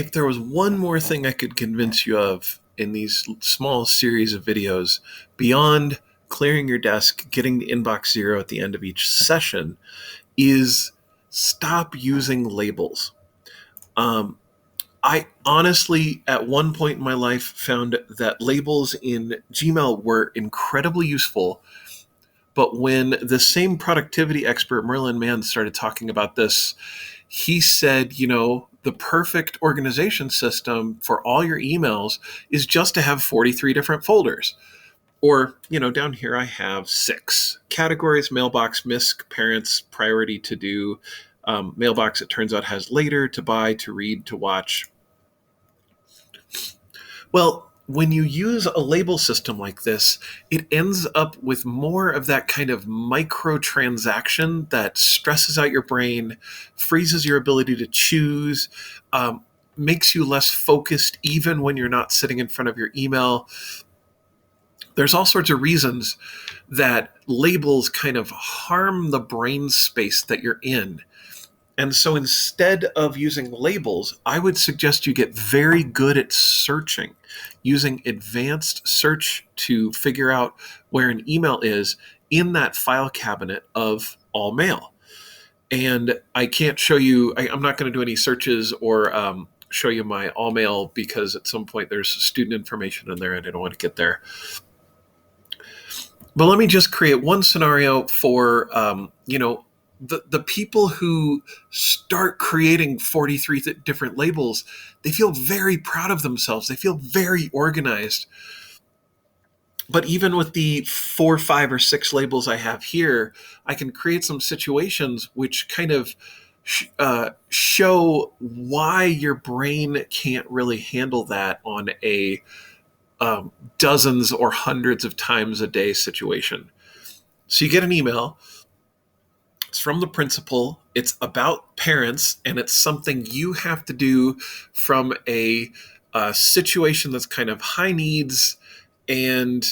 If there was one more thing I could convince you of in these small series of videos, beyond clearing your desk, getting the inbox zero at the end of each session, is stop using labels. Um, I honestly, at one point in my life, found that labels in Gmail were incredibly useful. But when the same productivity expert, Merlin Mann, started talking about this, he said, the perfect organization system for all your emails is just to have 43 different folders. Or, down here I have 6 categories: mailbox, misc, parents, priority, to do. Mailbox, it turns out, has later, to buy, to read, to watch. Well, when you use a label system like this, it ends up with more of that kind of microtransaction that stresses out your brain, freezes your ability to choose, makes you less focused even when you're not sitting in front of your email. There's all sorts of reasons that labels kind of harm the brain space that you're in. And so instead of using labels, I would suggest you get very good at searching, using advanced search to figure out where an email is in that file cabinet of all mail. And I can't show you, I'm not going to do any searches or show you my all mail, because at some point there's student information in there and I don't want to get there. But let me just create one scenario for, the people who start creating 43 different labels. They feel very proud of themselves. They feel very organized. But even with the 4, 5, or 6 labels I have here, I can create some situations which kind of show why your brain can't really handle that on a dozens or hundreds of times a day situation. So you get an email. It's from the principal. It's about parents, and it's something you have to do from a situation that's kind of high needs, and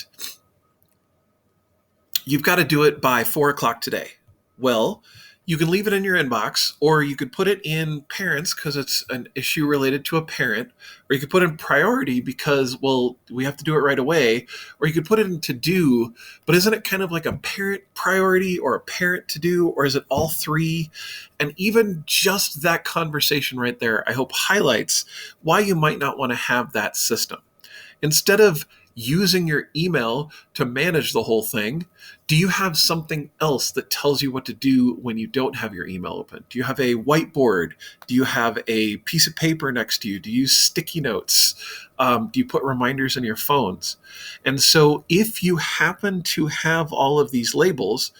you've got to do it by 4 o'clock today. Well, you can leave it in your inbox, or you could put it in parents because it's an issue related to a parent, or you could put it in priority because, well, we have to do it right away, or you could put it in to do. But isn't it kind of like a parent priority or a parent to do, or is it all three? And even just that conversation right there, I hope, highlights why you might not want to have that system. Instead of using your email to manage the whole thing, do you have something else that tells you what to do when you don't have your email open? Do you have a whiteboard? Do you have a piece of paper next to you? Do you use sticky notes? Do you put reminders in your phones? And so if you happen to have all of these labels,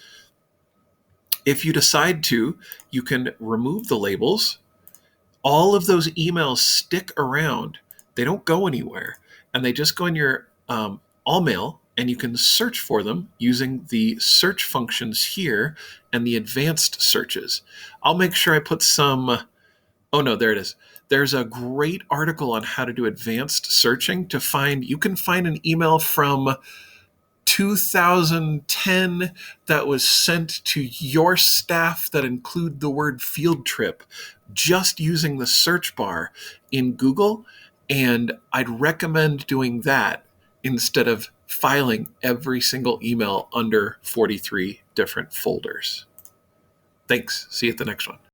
if you decide to, you can remove the labels. All of those emails stick around. They don't go anywhere, and they just go in your all mail, and you can search for them using the search functions here and the advanced searches. I'll make sure I put some. Oh no, there it is. There's a great article on how to do advanced searching to find. You can find an email from 2010 that was sent to your staff that include the word field trip, just using the search bar in Google. And I'd recommend doing that instead of filing every single email under 43 different folders. Thanks. See you at the next one.